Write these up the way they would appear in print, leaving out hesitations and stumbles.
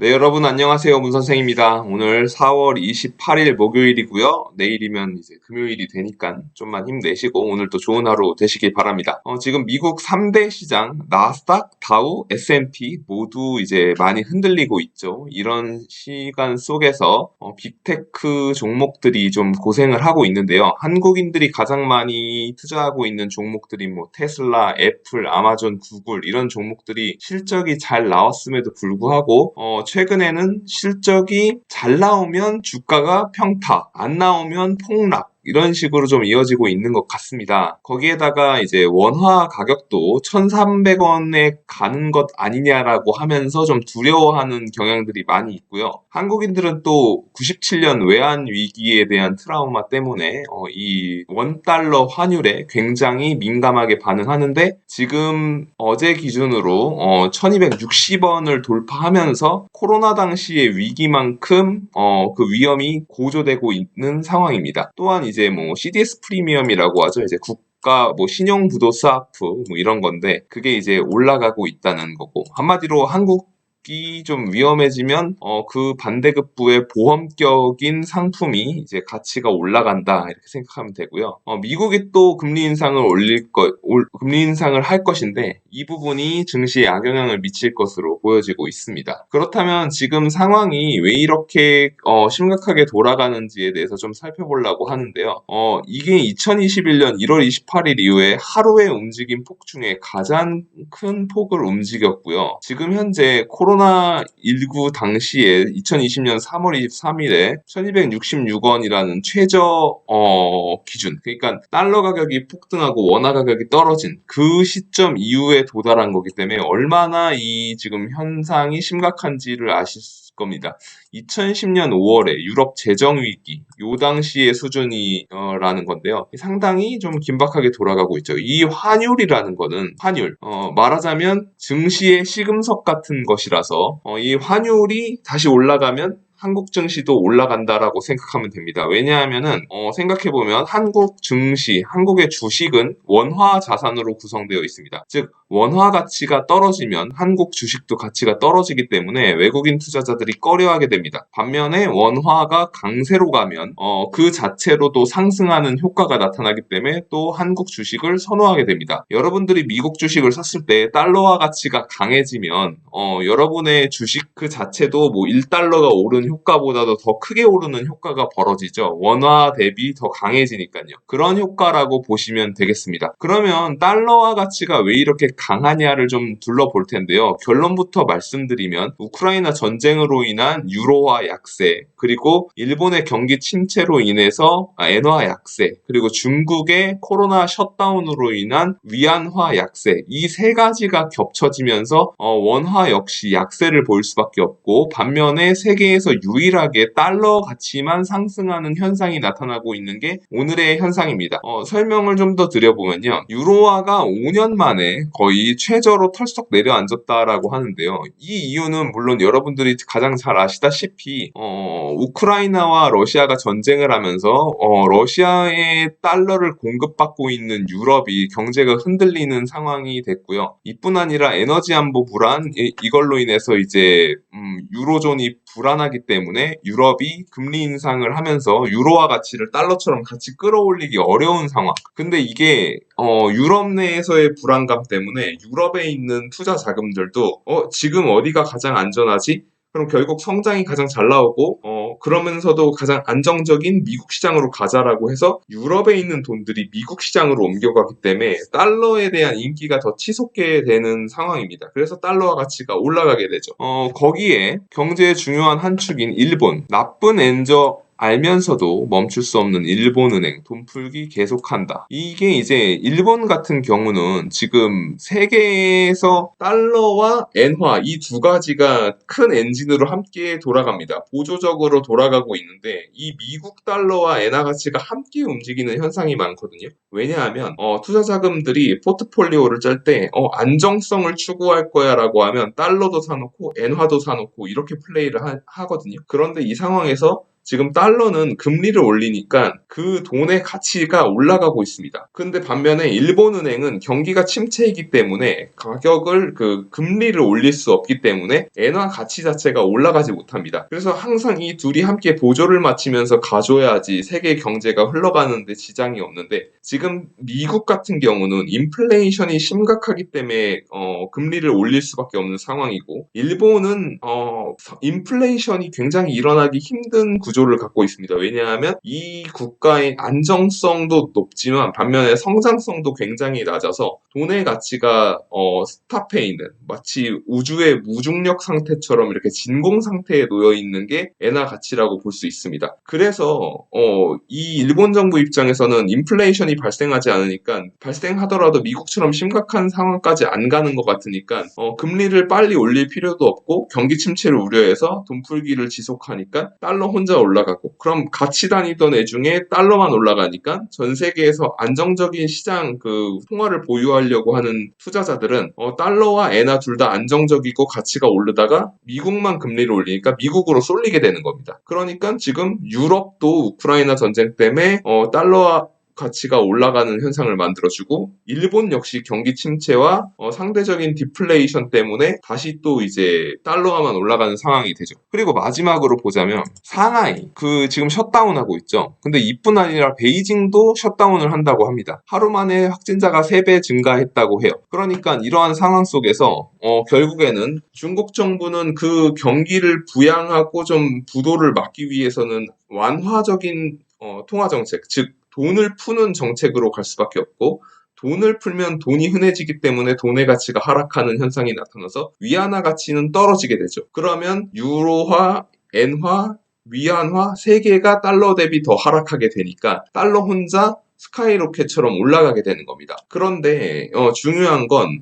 네, 여러분 안녕하세요. 문 선생입니다. 오늘 4월 28일 목요일이고요. 내일이면 이제 금요일이 되니까 좀만 힘내시고 오늘도 좋은 하루 되시길 바랍니다. 지금 미국 3대 시장 나스닥, 다우, S&P 모두 이제 많이 흔들리고 있죠. 이런 시간 속에서 빅테크 종목들이 좀 고생을 하고 있는데요. 한국인들이 가장 많이 투자하고 있는 종목들이 뭐 테슬라, 애플, 아마존, 구글 이런 종목들이 실적이 잘 나왔음에도 불구하고 최근에는 실적이 잘 나오면 주가가 평타, 안 나오면 폭락, 이런 식으로 좀 이어지고 있는 것 같습니다. 거기에다가 이제 원화 가격도 1,300원에 가는 것 아니냐라고 하면서 좀 두려워하는 경향들이 많이 있고요. 한국인들은 또 97년 외환 위기에 대한 트라우마 때문에 이 원달러 환율에 굉장히 민감하게 반응하는데 지금 어제 기준으로 1260원을 돌파하면서 코로나 당시의 위기만큼 그 위험이 고조되고 있는 상황입니다. 또한 이제 뭐 CDS 프리미엄이라고 하죠. 이제 국가 뭐 신용부도 스와프 뭐 이런 건데 그게 이제 올라가고 있다는 거고 한마디로 한국이 좀 위험해지면 그 반대급부의 보험격인 상품이 이제 가치가 올라간다 이렇게 생각하면 되고요. 미국이 또 금리 인상을 금리 인상을 할 것인데 이 부분이 증시에 악영향을 미칠 것으로 보여지고 있습니다. 그렇다면 지금 상황이 왜 이렇게 심각하게 돌아가는지에 대해서 좀 살펴보려고 하는데요. 이게 2021년 1월 28일 이후에 하루의 움직임 폭 중에 가장 큰 폭을 움직였고요. 지금 현재 코로나19 당시에 2020년 3월 23일에 1266원이라는 최저 기준, 그러니까 달러 가격이 폭등하고 원화 가격이 떨어진 그 시점 이후에 도달한 거기 때문에 얼마나 이 지금 현상이 심각한지를 아실 겁니다. 2010년 5월에 유럽 재정위기 요 당시의 수준이라는 건데요. 상당히 좀 긴박하게 돌아가고 있죠. 이 환율이라는 거는 말하자면 증시의 시금석 같은 것이라서 이 환율이 다시 올라가면 한국 증시도 올라간다라고 생각하면 됩니다. 왜냐하면은 생각해보면 한국 증시, 한국의 주식은 원화 자산으로 구성되어 있습니다. 즉 원화 가치가 떨어지면 한국 주식도 가치가 떨어지기 때문에 외국인 투자자들이 꺼려하게 됩니다. 반면에 원화가 강세로 가면 그 자체로도 상승하는 효과가 나타나기 때문에 또 한국 주식을 선호하게 됩니다. 여러분들이 미국 주식을 샀을 때 달러화 가치가 강해지면 여러분의 주식 그 자체도 뭐 1달러가 오른 효과보다도 더 크게 오르는 효과가 벌어지죠. 원화 대비 더 강해지니까요. 그런 효과라고 보시면 되겠습니다. 그러면 달러화 가치가 왜 이렇게 강하냐를 좀 둘러볼 텐데요. 결론부터 말씀드리면 우크라이나 전쟁으로 인한 유로화 약세, 그리고 일본의 경기 침체로 인해서 엔화 약세, 그리고 중국의 코로나 셧다운으로 인한 위안화 약세, 이 세 가지가 겹쳐지면서 원화 역시 약세를 보일 수밖에 없고 반면에 세계에서 유일하게 달러 가치만 상승하는 현상이 나타나고 있는 게 오늘의 현상입니다. 설명을 좀 더 드려보면요. 유로화가 5년 만에 거의 최저로 털썩 내려앉았다라고 하는데요. 이 이유는 물론 여러분들이 가장 잘 아시다시피 우크라이나와 러시아가 전쟁을 하면서 러시아의 달러를 공급받고 있는 유럽이 경제가 흔들리는 상황이 됐고요. 이뿐 아니라 에너지 안보 불안 이걸로 인해서 이제 유로존이 불안하기 때문에 유럽이 금리 인상을 하면서 유로화 가치를 달러처럼 같이 끌어올리기 어려운 상황. 근데 이게 유럽 내에서의 불안감 때문에 유럽에 있는 투자 자금들도 지금 어디가 가장 안전하지? 그럼 결국 성장이 가장 잘 나오고 그러면서도 가장 안정적인 미국 시장으로 가자라고 해서 유럽에 있는 돈들이 미국 시장으로 옮겨가기 때문에 달러에 대한 인기가 더 치솟게 되는 상황입니다. 그래서 달러화 가치가 올라가게 되죠. 거기에 경제의 중요한 한 축인 일본, 나쁜 엔저 알면서도 멈출 수 없는 일본은행 돈 풀기 계속한다. 이게 이제 일본 같은 경우는 지금 세계에서 달러와 엔화 이 두 가지가 큰 엔진으로 함께 돌아갑니다. 보조적으로 돌아가고 있는데 이 미국 달러와 엔화 가치가 함께 움직이는 현상이 많거든요. 왜냐하면 투자 자금들이 포트폴리오를 짤 때 안정성을 추구할 거야라고 하면 달러도 사놓고 엔화도 사놓고 이렇게 플레이를 하거든요. 그런데 이 상황에서 지금 달러는 금리를 올리니까 그 돈의 가치가 올라가고 있습니다. 근데 반면에 일본은행은 경기가 침체이기 때문에 가격을 금리를 올릴 수 없기 때문에 엔화 가치 자체가 올라가지 못합니다. 그래서 항상 이 둘이 함께 보조를 맞추면서 가줘야지 세계 경제가 흘러가는데 지장이 없는데, 지금 미국 같은 경우는 인플레이션이 심각하기 때문에 금리를 올릴 수밖에 없는 상황이고, 일본은 인플레이션이 굉장히 일어나기 힘든 구조를 갖고 있습니다. 왜냐하면 이 국가의 안정성도 높지만 반면에 성장성도 굉장히 낮아서 돈의 가치가 스탑해 있는, 마치 우주의 무중력 상태처럼 이렇게 진공 상태에 놓여 있는 게 엔화 가치라고 볼 수 있습니다. 그래서 이 일본 정부 입장에서는 인플레이션이 발생하지 않으니까, 발생하더라도 미국처럼 심각한 상황까지 안 가는 것 같으니까 금리를 빨리 올릴 필요도 없고 경기 침체를 우려해서 돈 풀기를 지속하니까 달러 혼자 올라가고, 그럼 같이 다니던 애 중에 달러만 올라가니까 전 세계에서 안정적인 시장 통화를 보유하려고 하는 투자자들은 달러와 엔화 둘 다 안정적이고 가치가 오르다가 미국만 금리를 올리니까 미국으로 쏠리게 되는 겁니다. 그러니까 지금 유럽도 우크라이나 전쟁 때문에 달러와 가치가 올라가는 현상을 만들어주고, 일본 역시 경기 침체와 상대적인 디플레이션 때문에 다시 또 이제 달러화만 올라가는 상황이 되죠. 그리고 마지막으로 보자면 상하이 지금 셧다운하고 있죠. 근데 이뿐 아니라 베이징도 셧다운을 한다고 합니다. 하루 만에 확진자가 3배 증가했다고 해요. 그러니까 이러한 상황 속에서 결국에는 중국 정부는 그 경기를 부양하고 좀 부도를 막기 위해서는 완화적인 통화 정책, 즉 돈을 푸는 정책으로 갈 수밖에 없고, 돈을 풀면 돈이 흔해지기 때문에 돈의 가치가 하락하는 현상이 나타나서 위안화 가치는 떨어지게 되죠. 그러면 유로화, 엔화, 위안화 세 개가 달러 대비 더 하락하게 되니까 달러 혼자 스카이로켓처럼 올라가게 되는 겁니다. 그런데 중요한 건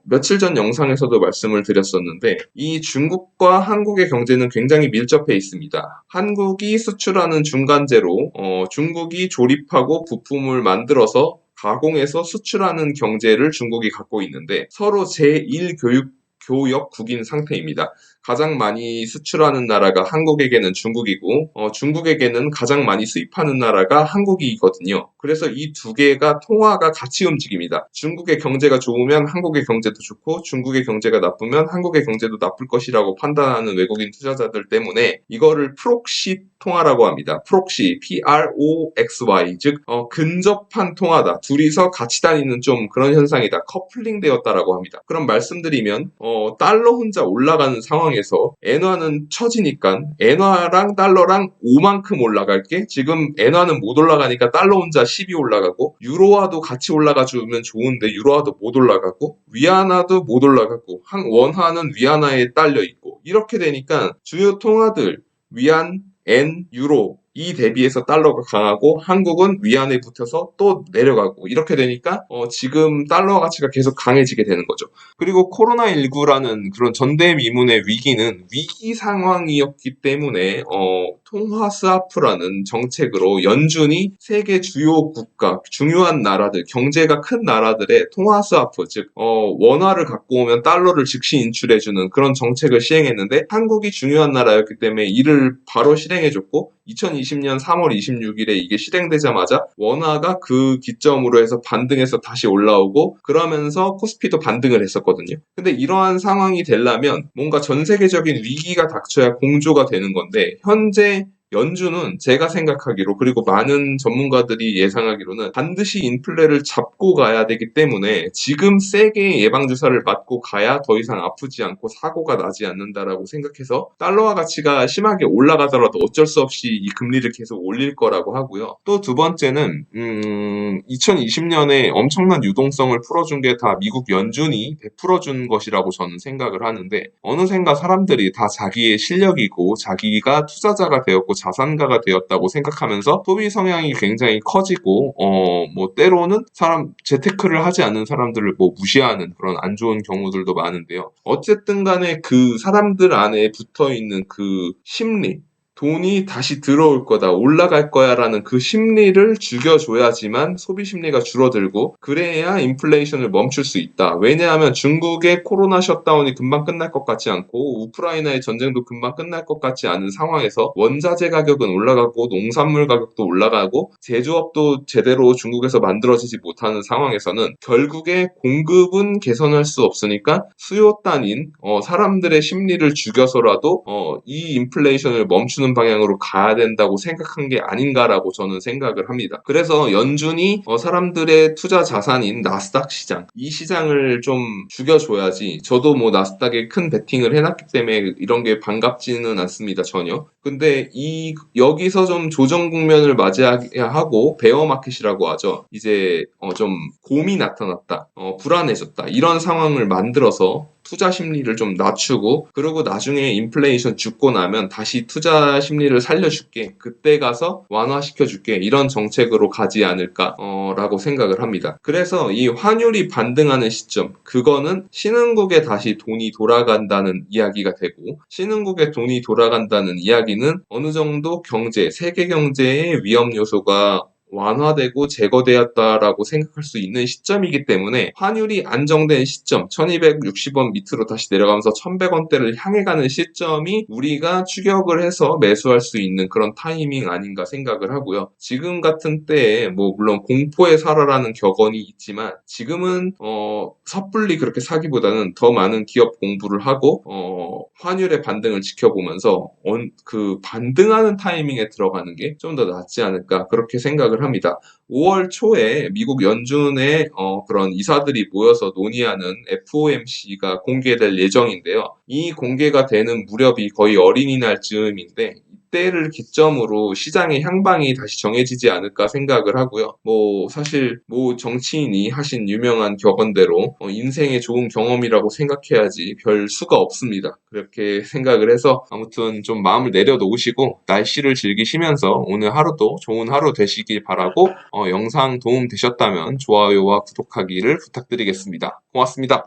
며칠 전 영상에서도 말씀을 드렸었는데, 이 중국과 한국의 경제는 굉장히 밀접해 있습니다. 한국이 수출하는 중간재로 중국이 조립하고 부품을 만들어서 가공해서 수출하는 경제를 중국이 갖고 있는데, 서로 교역국인 상태입니다. 가장 많이 수출하는 나라가 한국에게는 중국이고 중국에게는 가장 많이 수입하는 나라가 한국이거든요. 그래서 이 두 개가 통화가 같이 움직입니다. 중국의 경제가 좋으면 한국의 경제도 좋고, 중국의 경제가 나쁘면 한국의 경제도 나쁠 것이라고 판단하는 외국인 투자자들 때문에 이거를 프록시 통화라고 합니다. 프록시, PROXY, 즉 근접한 통화다. 둘이서 같이 다니는 좀 그런 현상이다. 커플링 되었다라고 합니다. 그럼 말씀드리면 달러 혼자 올라가는 상황에서 엔화는 처지니까 엔화랑 달러랑 5만큼 올라갈게, 지금 엔화는 못 올라가니까 달러 혼자 10이 올라가고, 유로화도 같이 올라가주면 좋은데 유로화도 못 올라가고, 위안화도 못 올라가고, 원화는 위안화에 딸려 있고, 이렇게 되니까 주요 통화들 위안, 엔, 유로 이 대비해서 달러가 강하고, 한국은 위안에 붙어서 또 내려가고, 이렇게 되니까 지금 달러 가치가 계속 강해지게 되는 거죠. 그리고 코로나19라는 그런 전대미문의 위기는 위기 상황이었기 때문에 통화 스와프라는 정책으로 연준이 세계 주요 국가, 중요한 나라들, 경제가 큰 나라들의 통화 스와프, 즉 원화를 갖고 오면 달러를 즉시 인출해주는 그런 정책을 시행했는데, 한국이 중요한 나라였기 때문에 이를 바로 실행해줬고, 2020년 3월 26일에 이게 실행되자마자 원화가 그 기점으로 해서 반등해서 다시 올라오고, 그러면서 코스피도 반등을 했었거든요. 근데 이러한 상황이 되려면 뭔가 전 세계적인 위기가 닥쳐야 공조가 되는 건데, 현재 연준은 제가 생각하기로, 그리고 많은 전문가들이 예상하기로는 반드시 인플레를 잡고 가야 되기 때문에 지금 세게 예방주사를 맞고 가야 더 이상 아프지 않고 사고가 나지 않는다라고 생각해서 달러화 가치가 심하게 올라가더라도 어쩔 수 없이 이 금리를 계속 올릴 거라고 하고요. 또 두 번째는 2020년에 엄청난 유동성을 풀어준 게 다 미국 연준이 베풀어준 것이라고 저는 생각을 하는데, 어느샌가 사람들이 다 자기의 실력이고 자기가 투자자가 되었고 자산가가 되었다고 생각하면서 소비 성향이 굉장히 커지고 때로는 재테크를 하지 않는 사람들을 무시하는 그런 안 좋은 경우들도 많은데요. 어쨌든 간에 그 사람들 안에 붙어 있는 그 심리, 돈이 다시 들어올 거다, 올라갈 거야라는 그 심리를 죽여줘야지만 소비 심리가 줄어들고 그래야 인플레이션을 멈출 수 있다. 왜냐하면 중국의 코로나 셧다운이 금방 끝날 것 같지 않고 우크라이나의 전쟁도 금방 끝날 것 같지 않은 상황에서 원자재 가격은 올라가고 농산물 가격도 올라가고 제조업도 제대로 중국에서 만들어지지 못하는 상황에서는 결국에 공급은 개선할 수 없으니까 수요 단인 사람들의 심리를 죽여서라도 이 인플레이션을 멈추는 방향으로 가야 된다고 생각한 게 아닌가라고 저는 생각을 합니다. 그래서 연준이 사람들의 투자 자산인 나스닥 시장, 이 시장을 좀 죽여줘야지. 저도 뭐 나스닥에 큰 베팅을 해놨기 때문에 이런 게 반갑지는 않습니다, 전혀. 근데 여기서 좀 조정 국면을 맞이해야 하고 베어 마켓이라고 하죠. 이제 좀 곰이 나타났다, 불안해졌다, 이런 상황을 만들어서 투자 심리를 좀 낮추고 그리고 나중에 인플레이션 죽고 나면 다시 투자 심리를 살려줄게, 그때 가서 완화시켜줄게, 이런 정책으로 가지 않을까 라고 생각을 합니다. 그래서 이 환율이 반등하는 시점, 그거는 신흥국에 다시 돈이 돌아간다는 이야기가 되고, 신흥국에 돈이 돌아간다는 이야기는 어느 정도 세계 경제의 위험 요소가 완화되고 제거되었다라고 생각할 수 있는 시점이기 때문에 환율이 안정된 시점, 1260원 밑으로 다시 내려가면서 1100원대를 향해 가는 시점이 우리가 추격을 해서 매수할 수 있는 그런 타이밍 아닌가 생각을 하고요. 지금 같은 때에 뭐 물론 공포에 살아라는 격언이 있지만 지금은 섣불리 그렇게 사기보다는 더 많은 기업 공부를 하고 환율의 반등을 지켜보면서 그 반등하는 타이밍에 들어가는 게 좀 더 낫지 않을까, 그렇게 생각을 합니다. 5월 초에 미국 연준의 그런 이사들이 모여서 논의하는 FOMC가 공개될 예정인데요. 이 공개가 되는 무렵이 거의 어린이날 즈음인데 이때를 기점으로 시장의 향방이 다시 정해지지 않을까 생각을 하고요. 뭐 사실 뭐 정치인이 하신 유명한 격언대로 인생의 좋은 경험이라고 생각해야지 별 수가 없습니다. 그렇게 생각을 해서 아무튼 좀 마음을 내려놓으시고 날씨를 즐기시면서 오늘 하루도 좋은 하루 되시길 바라고 영상 도움 되셨다면 좋아요와 구독하기를 부탁드리겠습니다. 고맙습니다.